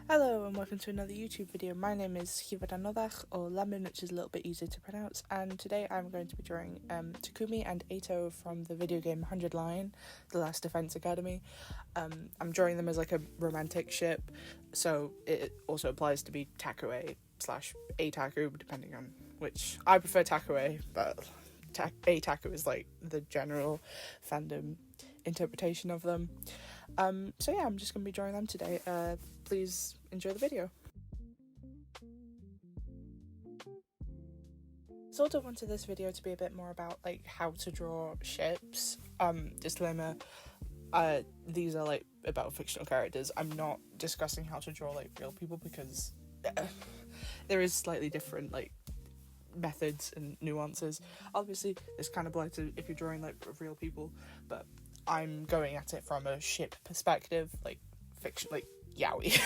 Hello and welcome to another YouTube video. My name is LlyfrAnnoddach, or Lemon, which is a little bit easier to pronounce, and today I'm going to be drawing Takumi and Eito from the video game 100 Line, The Last Defense Academy. I'm drawing them as like a romantic ship, so it also applies to be Takue / Eitaku, depending on which. I prefer Takue, but Eitaku is like the general fandom interpretation of them. So yeah, I'm just going to be drawing them today. Please enjoy the video. Sort of wanted this video to be a bit more about like how to draw ships. Disclaimer, these are like about fictional characters. I'm not discussing how to draw like real people because there is slightly different like methods and nuances. Obviously this kind of applies to if you're drawing like real people, but I'm going at it from a ship perspective, like fiction, like yaoi.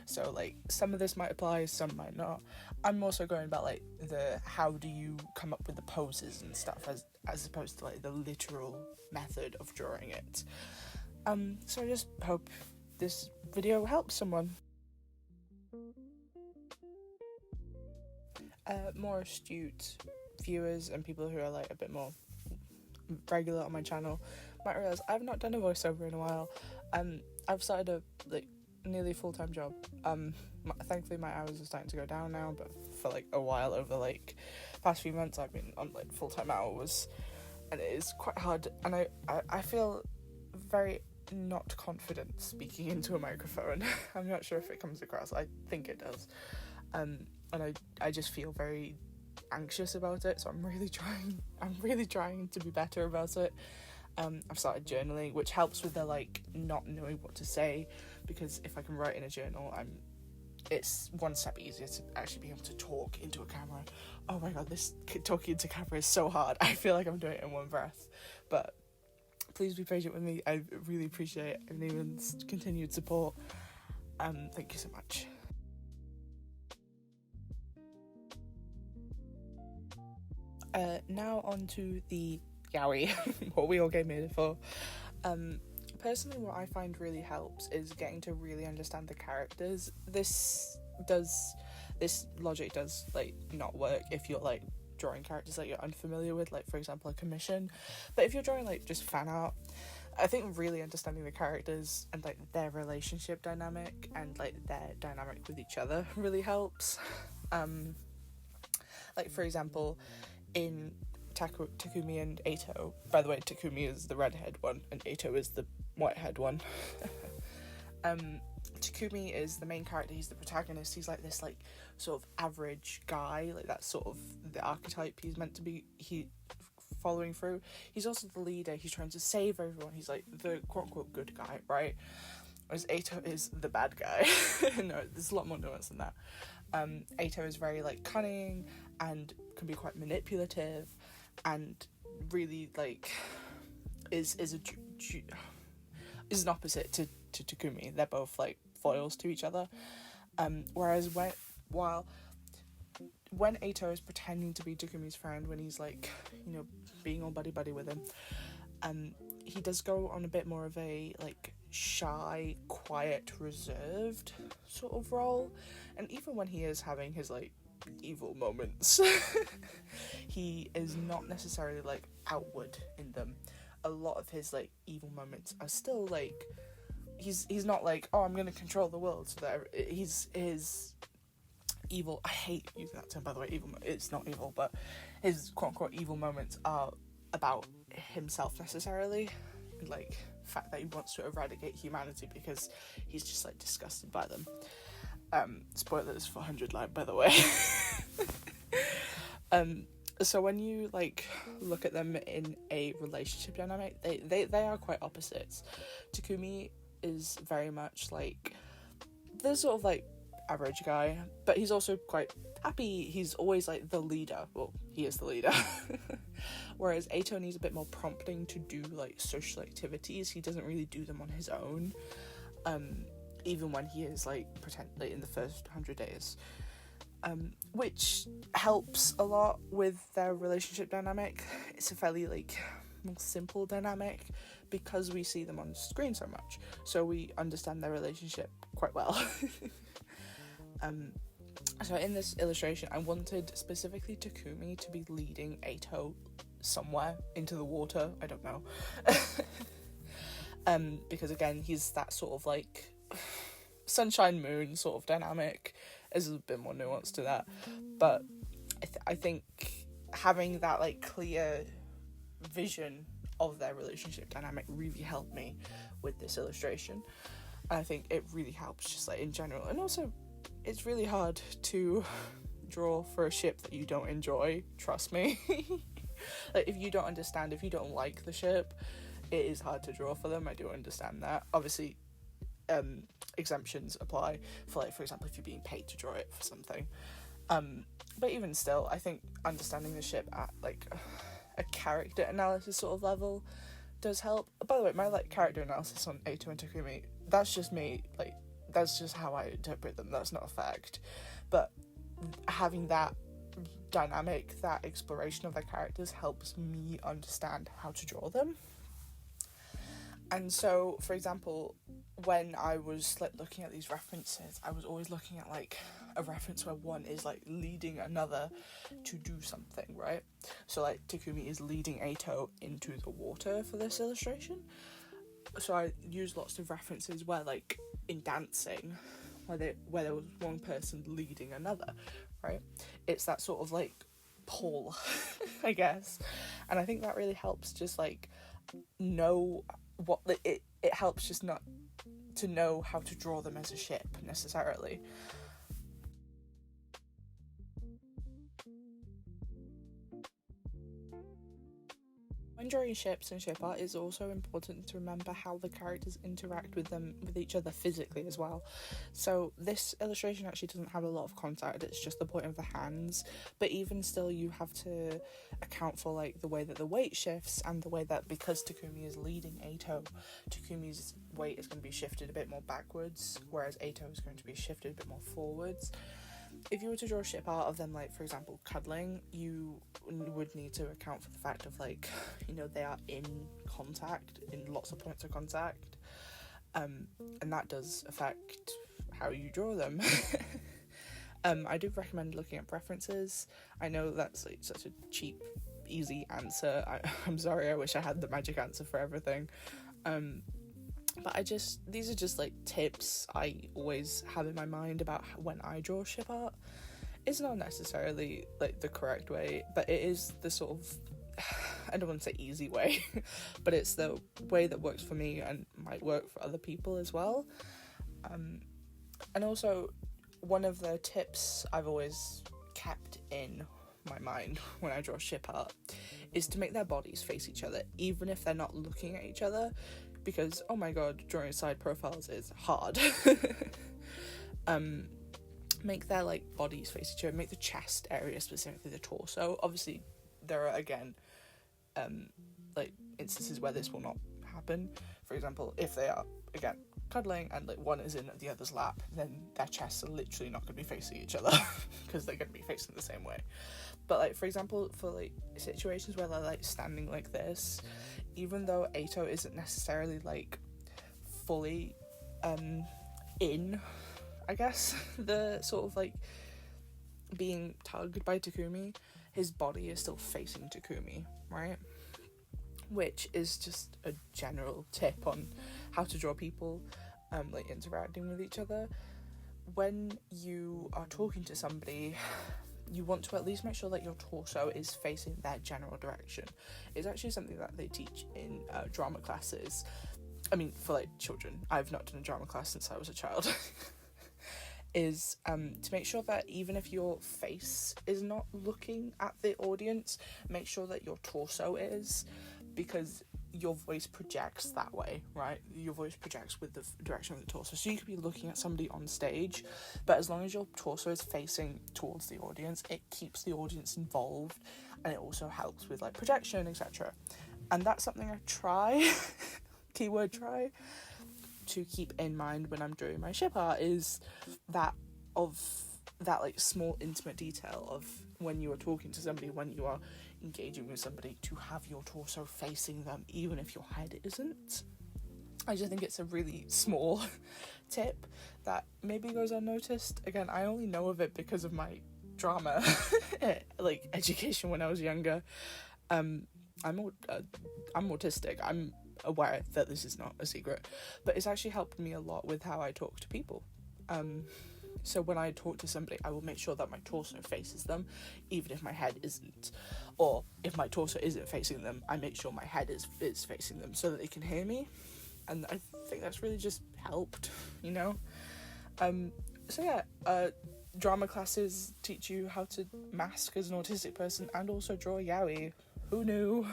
So like some of this might apply, some might not. I'm also going about like the how do you come up with the poses and stuff as opposed to like the literal method of drawing it. So I just hope this video helps someone. More astute viewers and people who are like a bit more regular on my channel might realize I've not done a voiceover in a while. I've started a like nearly full-time job. Thankfully my hours are starting to go down now, but for like a while over like past few months I've been on like full-time hours, and it is quite hard, and I feel very not confident speaking into a microphone. I'm not sure if it comes across. I think it does. And I just feel very anxious about it, so I'm really trying to be better about it. I've started journaling, which helps with the like not knowing what to say, because if I can write in a journal, it's one step easier to actually be able to talk into a camera. Oh my god, this talking into camera is so hard. I feel like I'm doing it in one breath, but please be patient with me. I really appreciate anyone's continued support. Thank you so much. Now on to the yaoi, what we all came here for. Personally, what I find really helps is getting to really understand the characters. This logic does like not work if you're like drawing characters that you're unfamiliar with, like for example a commission. But if you're drawing like just fan art, I think really understanding the characters and like their relationship dynamic and like their dynamic with each other really helps. Like for example, in Takumi and Eito, by the way, Takumi is the redhead one and Eito is the whitehead one. Takumi is the main character, he's the protagonist, he's like this like sort of average guy, like that's sort of the archetype he's meant to be following through. He's also the leader, he's trying to save everyone, he's like the quote-unquote good guy, right? Whereas Eito is the bad guy. No, there's a lot more nuance than that. Eito is very like cunning and can be quite manipulative and really like is an opposite to Takumi. They're both like foils to each other. Whereas when Eito is pretending to be Takumi's friend, when he's like, you know, being all buddy with him, he does go on a bit more of a like shy, quiet, reserved sort of role. And even when he is having his like evil moments, he is not necessarily like outward in them. A lot of his like evil moments are still like he's not like, oh, I'm gonna control the world, so that his evil, I hate using that term by the way, evil, it's not evil, but his quote-unquote evil moments are about himself necessarily, like the fact that he wants to eradicate humanity because he's just like disgusted by them. Spoilers for 100 Line, by the way. So when you like look at them in a relationship dynamic, they are quite opposites. Takumi is very much like the sort of like average guy, but he's also quite happy. He's always like the leader. Well, he is the leader. Whereas Eito needs a bit more prompting to do like social activities. He doesn't really do them on his own. Even when he is like like in the first 100 days. Which helps a lot with their relationship dynamic. It's a fairly like more simple dynamic because we see them on screen so much, so we understand their relationship quite well. So in this illustration, I wanted specifically Takumi to be leading Eito somewhere into the water. I don't know. Because again, he's that sort of like sunshine moon sort of dynamic. There's a bit more nuance to that, but I think having that like clear vision of their relationship dynamic really helped me with this illustration. And I think it really helps just like in general, and also it's really hard to draw for a ship that you don't enjoy, trust me. Like if you don't understand, if you don't like the ship, it is hard to draw for them. I do understand that. Obviously exemptions apply for, like, for example, if you're being paid to draw it for something, but even still, I think understanding the ship at like a character analysis sort of level does help. By the way, my like character analysis on Eito and Takumi, that's just me, like that's just how I interpret them, that's not a fact, but having that dynamic, that exploration of their characters helps me understand how to draw them. And so, for example, when I was like looking at these references, I was always looking at like a reference where one is like leading another to do something, right? So like Takumi is leading Eito into the water for this illustration. So I used lots of references where, like in dancing, where there was one person leading another, right? It's that sort of like pull, I guess. And I think that really helps just like know what it helps just not to know how to draw them as a ship necessarily. When drawing ships and ship art, it's also important to remember how the characters interact with each other physically as well. So this illustration actually doesn't have a lot of contact, it's just the point of the hands, but even still you have to account for like the way that the weight shifts, and the way that, because Takumi is leading Eito, Takumi's weight is going to be shifted a bit more backwards, whereas Eito is going to be shifted a bit more forwards. If you were to draw a ship art of them, like for example cuddling, you would need to account for the fact of like, you know, they are in contact, in lots of points of contact, and that does affect how you draw them. I do recommend looking at references. I know that's like such a cheap, easy answer. I'm sorry, I wish I had the magic answer for everything. But these are just like tips I always have in my mind about when I draw ship art. It's not necessarily like the correct way, but it is the sort of, I don't want to say easy way, but it's the way that works for me and might work for other people as well. And also, one of the tips I've always kept in my mind when I draw ship art is to make their bodies face each other, even if they're not looking at each other. Because, oh my god, drawing side profiles is hard. Make their like bodies face each other, make the chest area, specifically the torso. Obviously there are again like instances where this will not happen. For example, if they are again cuddling and like one is in the other's lap, then their chests are literally not going to be facing each other because they're going to be facing the same way. But like for example, for like situations where they're like standing like this, even though Eito isn't necessarily like fully in, I guess, the sort of like being tugged by Takumi, his body is still facing Takumi, right? Which is just a general tip on how to draw people like interacting with each other. When you are talking to somebody, you want to at least make sure that your torso is facing their general direction. It's actually something that they teach in drama classes. I mean, for like children. I've not done a drama class since I was a child. Is to make sure that even if your face is not looking at the audience, make sure that your torso is, because your voice projects that way, right? Your voice projects with the direction of the torso. So you could be looking at somebody on stage, but as long as your torso is facing towards the audience, it keeps the audience involved, and it also helps with like projection, etc. And that's something I try, keyword try, to keep in mind when I'm doing my ship art, is that like small intimate detail of when you are talking to somebody, when you are engaging with somebody to have your torso facing them, even if your head isn't. I just think it's a really small tip that maybe goes unnoticed. Again, I only know of it because of my drama like education when I was younger. I'm autistic. I'm aware that this is not a secret, but it's actually helped me a lot with how I talk to people. So when I talk to somebody, I will make sure that my torso faces them, even if my head isn't. Or if my torso isn't facing them, I make sure my head is facing them so that they can hear me. And I think that's really just helped, you know? So yeah, drama classes teach you how to mask as an autistic person and also draw yaoi. Who knew?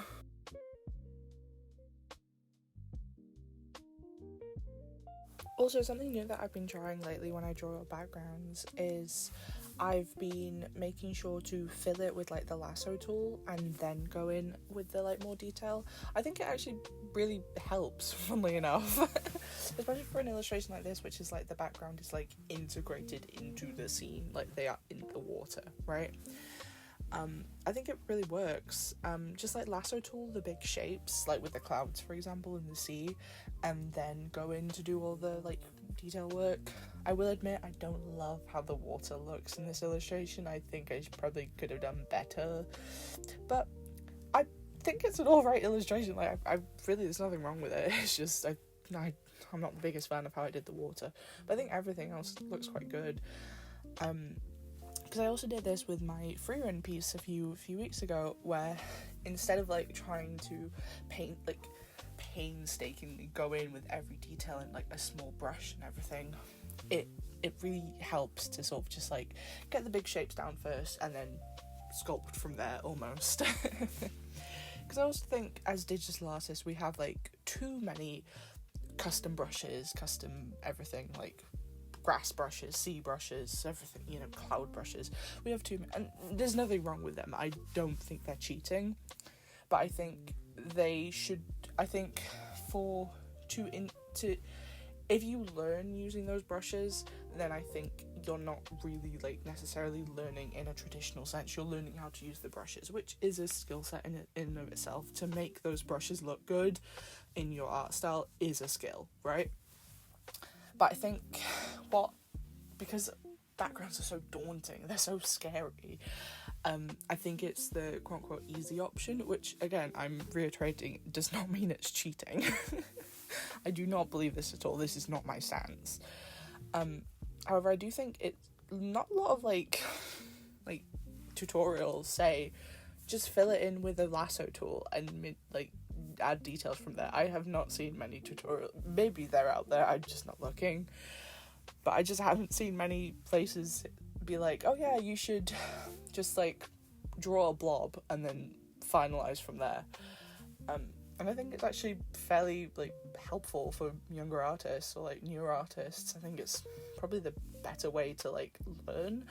Also, something new that I've been trying lately when I draw backgrounds is I've been making sure to fill it with like the lasso tool and then go in with the like more detail. I think it actually really helps, funnily enough, especially for an illustration like this, which is like the background is like integrated into the scene, like they are in the water, right? I think it really works. Just like lasso tool the big shapes, like with the clouds, for example, in the sea, and then go in to do all the like detail work. I will admit I don't love how the water looks in this illustration. I think I probably could have done better, but I think it's an alright illustration. Like I really, there's nothing wrong with it. It's just I'm not the biggest fan of how I did the water, but I think everything else looks quite good. Because I also did this with my freerun piece a few weeks ago, where instead of like trying to paint, like painstakingly go in with every detail and like a small brush and everything, it really helps to sort of just like get the big shapes down first and then sculpt from there almost. Because I also think as digital artists we have like too many custom brushes, custom everything, like grass brushes, sea brushes, everything, you know, cloud brushes. We have too many, and there's nothing wrong with them. I don't think they're cheating, but I think they should. I think if you learn using those brushes, then I think you're not really like necessarily learning in a traditional sense. You're learning how to use the brushes, which is a skill set in and of itself. To make those brushes look good in your art style is a skill, right? But I think because backgrounds are so daunting, they're so scary, I think it's the quote-unquote easy option, which, again, I'm reiterating, does not mean it's cheating. I do not believe this at all. This is not my stance. However, I do think it's not a lot of, like tutorials say, just fill it in with a lasso tool and, like, add details from there. I have not seen many tutorials. Maybe they're out there, I'm just not looking, but I just haven't seen many places be like, oh yeah, you should just like draw a blob and then finalize from there. And I think it's actually fairly like helpful for younger artists or like newer artists. I think it's probably the better way to like learn,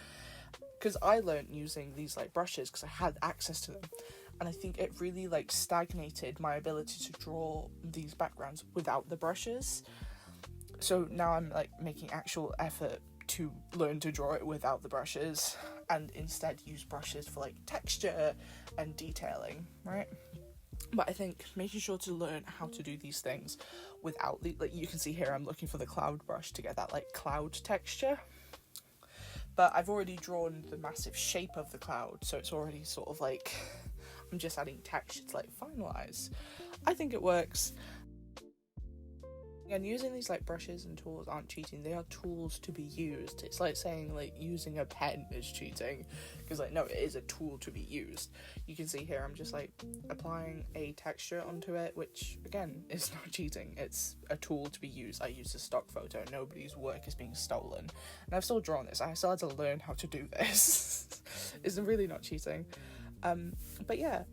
because I learned using these like brushes because I had access to them. And I think it really like stagnated my ability to draw these backgrounds without the brushes. So now I'm like making actual effort to learn to draw it without the brushes and instead use brushes for like texture and detailing, right? But I think making sure to learn how to do these things without the, like you can see here, I'm looking for the cloud brush to get that like cloud texture. But I've already drawn the massive shape of the cloud, so it's already sort of like I'm just adding texture to like finalize. I think it works. And using these like brushes and tools aren't cheating, they are tools to be used. It's like saying like using a pen is cheating, because like no, it is a tool to be used. You can see here I'm just like applying a texture onto it, which again is not cheating. It's a tool to be used. I used a stock photo, nobody's work is being stolen, and I've still drawn this. I still had to learn how to do this. It's really not cheating. But yeah,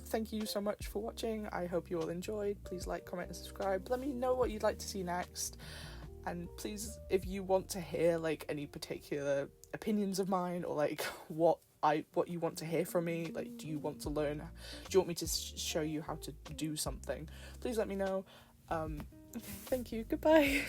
thank you so much for watching. I hope you all enjoyed. Please like, comment and subscribe. Let me know what you'd like to see next, and please, if you want to hear like any particular opinions of mine, or like what you want to hear from me, like do you want to want me to show you how to do something, please let me know. Thank you, goodbye.